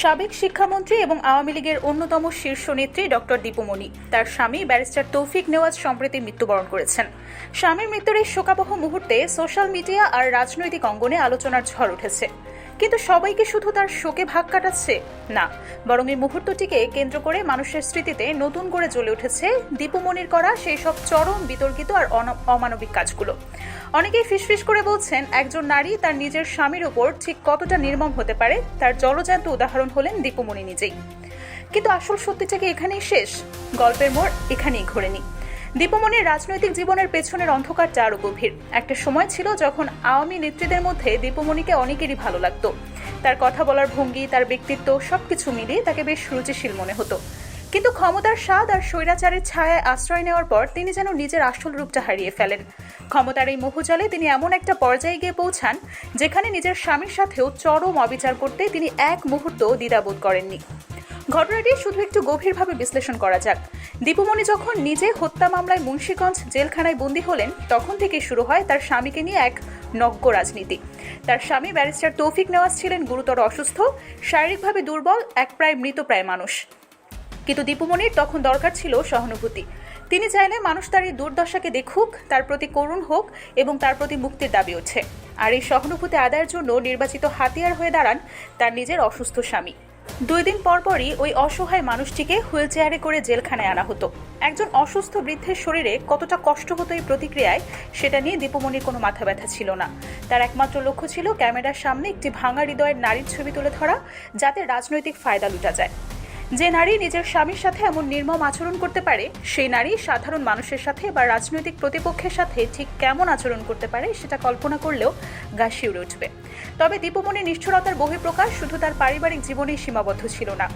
সাবেক শিক্ষামন্ত্রী এবং আওয়ামী লীগের অন্যতম শীর্ষ নেত্রী ডক্টর দীপুমণি তার স্বামী ব্যারিস্টার তৌফিক নেওয়াজ সম্প্রতি মৃত্যুবরণ করেছেন। স্বামীর মৃত্যুর এই শোকাবহ মুহূর্তে সোশ্যাল মিডিয়া আর রাজনৈতিক অঙ্গনে আলোচনার ঝড় উঠেছে। কিন্তু সবাইকে শুধু তার শোকে ভাগ কাটাচ্ছে না, বরং এই মুহূর্তটিকে কেন্দ্র করে মানুষের স্মৃতিতে নতুন করে জ্বলে উঠেছে দীপুমণির করা সেই সব চরম বিতর্কিত আর অমানবিক কাজগুলো। অনেকেই ফিসফিস করে বলছেন, একজন নারী তার নিজের স্বামীর উপর ঠিক কতটা নির্মম হতে পারে তার জলজ্যান্ত উদাহরণ হলেন দীপুমণি নিজেই। কিন্তু আসল সত্যিটা কি এখানেই শেষ? গল্পের মোড় এখানেই ঘোরেনি। দীপুমণির রাজনৈতিক জীবনের পেছনের অন্ধকারটা আরও গভীর। একটা সময় ছিল যখন আওয়ামী নেত্রীদের মধ্যে দীপুমণিকে অনেকেরই ভালো লাগতো। তার কথা বলার ভঙ্গি, তার ব্যক্তিত্ব সবকিছু মিলিয়ে তাকে বেশ রুচিশীল মনে হতো। কিন্তু ক্ষমতার স্বাদ আর স্বৈরাচারের ছায়ায় আশ্রয় নেওয়ার পর তিনি যেন নিজের আসল রূপটা হারিয়ে ফেলেন। ক্ষমতার এই মোহজালে তিনি এমন একটা পর্যায়ে গিয়ে পৌঁছান যেখানে নিজের স্বামীর সাথেও চরম অবিচার করতে তিনি এক মুহূর্ত দ্বিধাবোধ করেননি। ঘটনাটি শুধু একটু গভীরভাবে বিশ্লেষণ করা যাক। দীপুমণি যখন নিজে হত্যা মামলায় মুন্সিগঞ্জ জেলখানায় বন্দী হলেন, তখন থেকেই শুরু হয় তার স্বামীকে নিয়ে এক নগ্ন রাজনীতি। তার স্বামী ব্যারিস্টার তৌফিক নেওয়াজ ছিলেন গুরুতর অসুস্থ, শারীরিকভাবে দুর্বল, এক প্রায় মৃতপ্রায় মানুষ। কিন্তু দীপুমণির তখন দরকার ছিল সহানুভূতি। তিনি চাইলে মানুষ তার এই দুর্দশাকে দেখুক, তার প্রতি করুণ হোক এবং তার প্রতি মুক্তির দাবি ওঠে। আর এই সহানুভূতি আদায়ের জন্য নির্বাচিত হাতিয়ার হয়ে দাঁড়ান তার নিজের অসুস্থ স্বামী। 2 দিন পরপরই ওই অসহায় মানুষটিকে হুইল চেয়ারে করে জেলখানায় আনা হতো। একজন অসুস্থ বৃদ্ধের শরীরে কতটা কষ্ট হতো এই প্রতিক্রিয়ায়, সেটা নিয়ে দীপুমণির কোনো মাথা ব্যথা ছিল না। তার একমাত্র লক্ষ্য ছিল ক্যামেরার সামনে একটি ভাঙা হৃদয়ের নারীর ছবি তুলে ধরা, যাতে রাজনৈতিক ফায়দা লুটা যায়। যে নারী নিজের স্বামীর সাথে এমন নির্মম আচরণ করতে পারে, সেই নারী সাধারণ মানুষের সাথে বা রাজনৈতিক প্রতিপক্ষের সাথে ঠিক কেমন আচরণ করতে পারে সেটা কল্পনা করলেও গা শিউরে উঠবে। তবে দীপুমণির নিষ্ঠুরতার বহিঃপ্রকাশ শুধু তার পারিবারিক জীবনেই সীমাবদ্ধ ছিল না।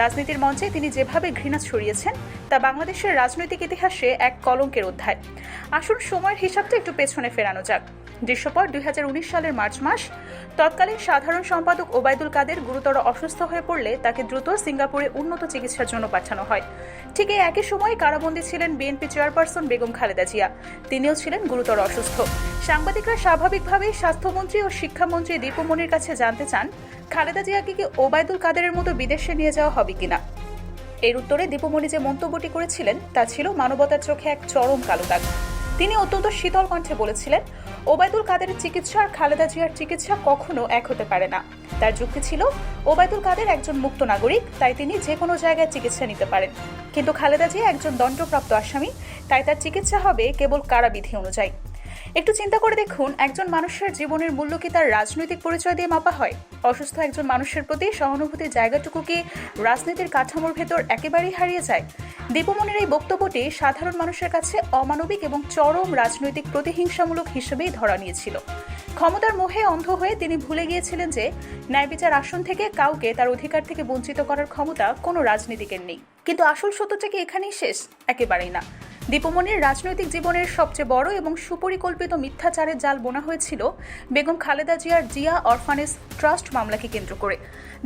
রাজনীতির মঞ্চে তিনি যেভাবে ঘৃণা ছড়িয়েছেন তা বাংলাদেশের রাজনৈতিক ইতিহাসে এক কলঙ্কের অধ্যায়। আসুন সময়ের হিসাবটা একটু পেছনে ফেরানো যাক। দৃশ্যপট 2019 সালের মার্চ মাস। তৎকালীন সাধারণ সম্পাদক ওবায়দুল কাদের গুরুতর অসুস্থ হয়ে পড়লে তাকে দ্রুত সিঙ্গাপুরে উন্নত চিকিৎসার জন্য পাঠানো হয়। ঠিক এই একই সময় কারাবন্দী ছিলেন বিএনপি চেয়ারপারসন বেগম খালেদা জিয়া। তিনিও ছিলেন গুরুতর অসুস্থ। সাংবাদিকরা স্বাভাবিকভাবেই স্বাস্থ্যমন্ত্রী ও শিক্ষামন্ত্রী দীপুমণির কাছে জানতে চান, খালেদা জিয়াকে কি ওবায়দুল কাদেরের মতো বিদেশে নিয়ে যাওয়া হবে কিনা। এর উত্তরে দীপুমণি যে মন্তব্যটি করেছিলেন তা ছিল মানবতার চোখে এক চরম কালো দাগ। তিনি অত্যন্ত শীতল কণ্ঠে বলেছিলেন, ওবায়দুল কাদেরের চিকিৎসা আর খালেদা জিয়ার চিকিৎসা কখনো এক হতে পারে না। তার যুক্তি ছিল, ওবায়দুল কাদের একজন মুক্ত নাগরিক, তাই তিনি যে কোনো জায়গায় চিকিৎসা নিতে পারেন। কিন্তু খালেদা জিয়া একজন দণ্ডপ্রাপ্ত আসামি, তাই তার চিকিৎসা হবে কেবল কারাবিধি অনুযায়ী। একটু চিন্তা করে দেখুন, একজন মানুষের জীবনের মূল্য কি তার রাজনৈতিক পরিচয় দিয়ে মাপা হয়? অসুস্থ একজন মানুষের প্রতি সহানুভূতির জায়গাটুকু কি রাজনীতির কাঠামোর ভেতর একেবারেই হারিয়ে যায়? দীপুমণির এই বক্তব্যটি সাধারণ মানুষের কাছে অমানবিক এবং চরম রাজনৈতিক প্রতিহিংসামূলক হিসেবেই ধরা নিয়েছিল। ক্ষমতার মোহে অন্ধ হয়ে তিনি ভুলে গিয়েছিলেন যে ন্যায় বিচার আসন থেকে কাউকে তার অধিকার থেকে বঞ্চিত করার ক্ষমতা কোনো রাজনীতিকের নেই। কিন্তু আসল সত্যটা কি এখানেই শেষ? একেবারেই না। দীপুমণির রাজনৈতিক জীবনের সবচেয়ে বড় এবং সুপরিকল্পিত মিথ্যাচারের জাল বোনা হয়েছিল বেগম খালেদা জিয়ার জিয়া অরফানেজ ট্রাস্ট মামলাকে কেন্দ্র করে।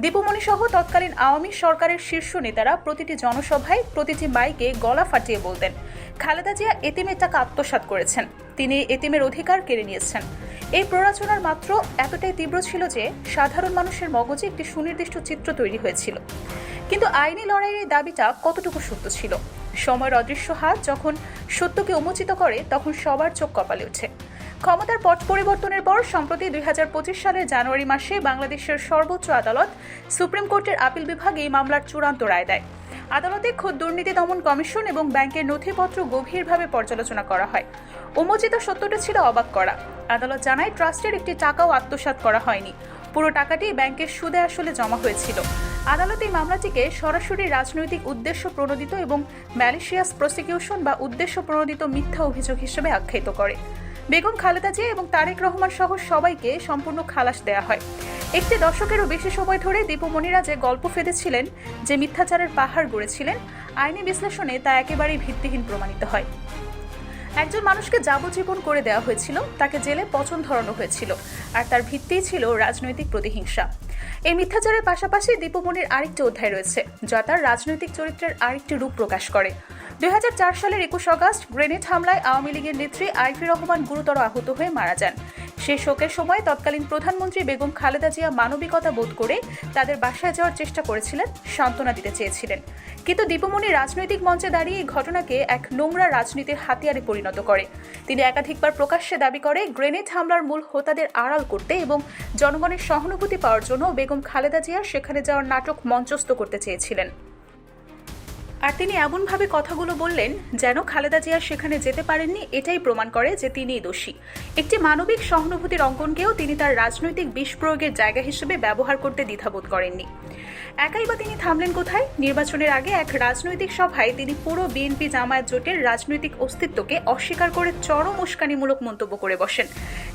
দীপুমণি সহ তৎকালীন আওয়ামী সরকারের শীর্ষ নেতারা প্রতিটি জনসভায়, প্রতিটি মাইকে গলা ফাটিয়ে বলতেন, খালেদা জিয়া এতিমের টাকা আত্মসাৎ করেছেন, তিনি এতিমের অধিকার কেড়ে নিয়েছেন। এই প্ররোচনার মাত্র এতটাই তীব্র ছিল যে সাধারণ মানুষের মগজে একটি সুনির্দিষ্ট চিত্র তৈরি হয়েছিল। কিন্তু আইনি লড়াইয়ের দাবিটা কতটুকু সত্য ছিল? সময়ের অদৃশ্য হাত যখন সত্যকে উন্মোচিত করে, তখন সবার চোখ কপালে ওঠে। ক্ষমতার পট পরিবর্তনের পর সম্প্রতি 2025 সালের জানুয়ারি মাসে বাংলাদেশের সর্বোচ্চ আদালত সুপ্রিম কোর্টের আপিল বিভাগ এই মামলার চূড়ান্ত রায় দেয়। আদালতে খোদ দুর্নীতি দমন কমিশন এবং ব্যাংকের নথিপত্র গভীরভাবে পর্যালোচনা করা হয়। উন্মোচিত সত্যটা ছিল অবাক করা। আদালত জানায়, ট্রাস্টের একটি টাকাও আত্মসাৎ করা হয়নি, পুরো টাকাটি ব্যাংকের সুদে আসলে জমা হয়েছিল। আদালত এই মামলাটিকে সরাসরি রাজনৈতিক উদ্দেশ্য প্রণোদিত এবং ম্যালিশিয়াস প্রসিকিউশন বা উদ্দেশ্য প্রণোদিত মিথ্যা অভিযোগ হিসেবে আখ্যায়িত করে। বেগম খালেদা জিয়া এবং তারেক রহমান সহ সবাইকে সম্পূর্ণ খালাস দেয়া হয়। একটি দশকেরও বেশি সময় ধরে দীপুমণিরা যে গল্প ফেঁদেছিলেন, যে মিথ্যাচারের পাহাড় গড়েছিলেন, আইনি বিশ্লেষণে তা একেবারেই ভিত্তিহীন প্রমাণিত হয়। একজন মানুষকে যাবজ্জীবন করে দেওয়া হয়েছিল, তাকে জেলে পচন ধরানো হয়েছিল, আর তার ভিত্তিই ছিল রাজনৈতিক প্রতিহিংসা। এই মিথ্যাচারের পাশাপাশি দীপুমণির আরেকটি অধ্যায় রয়েছে, যা তার রাজনৈতিক চরিত্রের আরেকটি রূপ প্রকাশ করে। 2004 সালের 21 আগস্ট গ্রেনেড হামলায় আওয়ামী লীগের নেত্রী আইভি রহমান গুরুতর আহত হয়ে মারা যান। সেই শোকের সময় তৎকালীন প্রধানমন্ত্রী বেগম খালেদা জিয়া মানবিকতা বোধ করে তাদের বাসায় যাওয়ার চেষ্টা করেছিলেন, সান্ত্বনা দিতে চেয়েছিলেন। কিন্তু দীপুমণি রাজনৈতিক মঞ্চে দাঁড়িয়ে এই ঘটনাকে এক নোংরা রাজনীতির হাতিয়ারে পরিণত করে। তিনি একাধিকবার প্রকাশ্যে দাবি করে গ্রেনেড হামলার মূল হোতাদের আড়াল করতে এবং জনগণের সহানুভূতি পাওয়ার জন্য বেগম খালেদা জিয়া সেখানে যাওয়ার নাটক মঞ্চস্থ করতে চেয়েছিলেন। আর তিনি এমনভাবে কথাগুলো বললেন যেন খালেদা জিয়া সেখানে যেতে পারেননি এটাই প্রমাণ করে যে তিনিই দোষী। একটি মানবিক সহানুভূতির অঙ্কনকেও তিনি তার রাজনৈতিক বিষ প্রয়োগের জায়গা হিসেবে ব্যবহার করতে দ্বিধাবোধ করেননি। একাই বা তিনি থামলেন কোথায়? নির্বাচনের আগে এক রাজনৈতিক সভায় তিনি পুরো বিএনপি জামায়াত জোটের রাজনৈতিক অস্তিত্বকে অস্বীকার করে চরম উস্কানিমূলক মন্তব্য করে বসেন।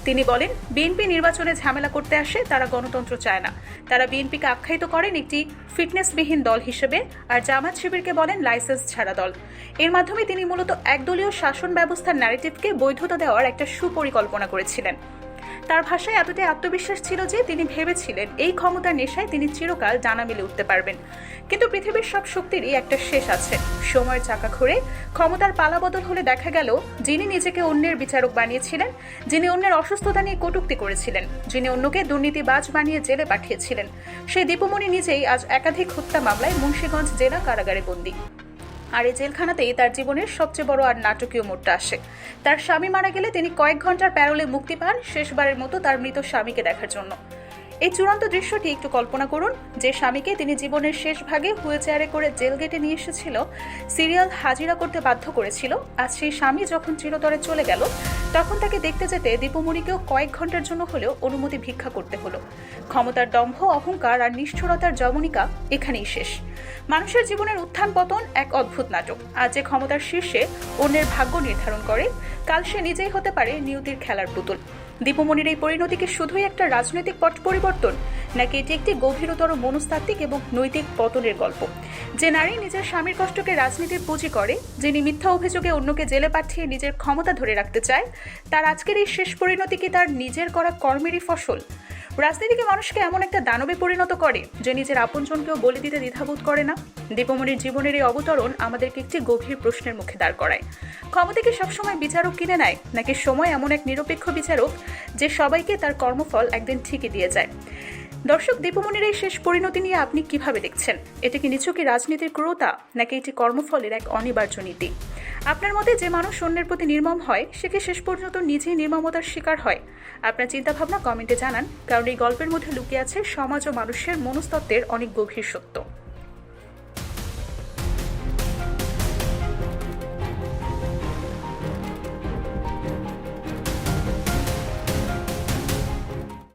তিনি বলেন, বিএনপি নির্বাচনে ঝামেলা করতে আসে, তারা গণতন্ত্র চায় না। তারা বিএনপিকে আখ্যায়িত করেন একটি ফিটনেসবিহীন দল হিসেবে, আর জামায়াত শিবিরকে বলেন লাইসেন্স ছাড়া দল। এর মাধ্যমে তিনি মূলত একদলীয় শাসন ব্যবস্থার ন্যারেটিভকে বৈধতা দেওয়ার একটা সুপরিকল্পনা করেছিলেন। তার ভাষায় এতটাই আত্মবিশ্বাস ছিল যে তিনি ভেবেছিলেন এই ক্ষমতার নেশায় তিনি চিরকাল ডানা মেলে উঠতে পারবেন। কিন্তু পৃথিবীর সব শক্তিরই একটা শেষ আছে। সময়ের চাকা ঘুরে ক্ষমতার পালাবদল হলে দেখা গেল যিনি নিজেকে অন্যের বিচারক বানিয়েছিলেন, যিনি অন্যের অসুস্থতা নিয়ে কটূক্তি করেছিলেন, যিনি অন্যকে দুর্নীতিবাজ বানিয়ে জেলে পাঠিয়েছিলেন, সেই দীপুমণি নিজেই আজ একাধিক হত্যা মামলায় মুন্সিগঞ্জ জেলা কারাগারে বন্দী। আর এই জেলখানাতেই তার জীবনের সবচেয়ে বড় আর নাটকীয় মোড়টা আসে। তার স্বামী মারা গেলে তিনি কয়েক ঘন্টার প্যারোলে মুক্তি পান শেষবারের মতো তার মৃত স্বামীকে দেখার জন্য। এই চূড়ান্ত দৃশ্যটি একটু কল্পনা করুন, যে স্বামীকে তিনি জীবনের শেষ ভাগে হুইলচেয়ারে করে জেল গেটে নিয়ে এসেছিল, সিরিয়াল হাজিরা করতে বাধ্য করেছিল, আজ সেই স্বামী যখন চিরতরে চলে গেল তখন তাকে দেখতে যেতে দীপুমণিকেও কয়েক ঘন্টার জন্য হলেও অনুমতি ভিক্ষা করতে হলো। ক্ষমতার দম্ভ, অহংকার আর নিষ্ঠুরতার জবনিকা এখানেই শেষ। মানুষের জীবনের উত্থান পতন এক অদ্ভুত নাটক। আজ যে ক্ষমতার শীর্ষে অন্যের ভাগ্য নির্ধারণ করে, কাল সে নিজেই হতে পারে নিয়তির খেলার পুতুল। দীপুমণির এই পরিণতি কি শুধুই একটা রাজনৈতিক পট পরিবর্তন, নাকি এটি একটি গভীরতর মনস্তাত্ত্বিক এবং নৈতিক পতনের গল্প? যে নারী নিজের স্বামীর কষ্টকে রাজনীতির পুঁজি করে, যিনি মিথ্যা অভিযোগে অন্যকে জেলে পাঠিয়ে নিজের ক্ষমতা ধরে রাখতে চায়, তার আজকের এই শেষ পরিণতি কি তার নিজের করা কর্মেরই ফসল? রাজনীতিকে মানুষকে এমন একটা দানবে পরিণত করে যে নিজের আপনজনকেও বলি দিতে দ্বিধাবোধ করে না। দীপুমণির জীবনের এই অবতরণ আমাদেরকে একটি গভীর প্রশ্নের মুখে দাঁড় করায়। ক্ষমতা কি সবসময় বিচারক কিনে নেয়, নাকি সময় এমন এক নিরপেক্ষ বিচারক যে সবাইকে তার কর্মফল একদিন ঠিকই দিয়ে যায়? দর্শক, দীপুমণির এই শেষ পরিণতি নিয়ে আপনি কিভাবে দেখছেন? এটা কি নিছকই রাজনীতির ক্রূরতা, নাকি এটি কর্মফলের এক অনিবার্য নীতি? আপনার মতে যে মানুষ অন্যের প্রতি নির্মম হয়, সে কি শেষ পর্যন্ত নিজেই নির্মমতার শিকার হয়? আপনার চিন্তাভাবনা কমেন্টে জানান, কারণ এই গল্পের মধ্যে লুকিয়ে আছে সমাজ ও মানুষের মনস্তত্ত্বের অনেক গভীর সত্য।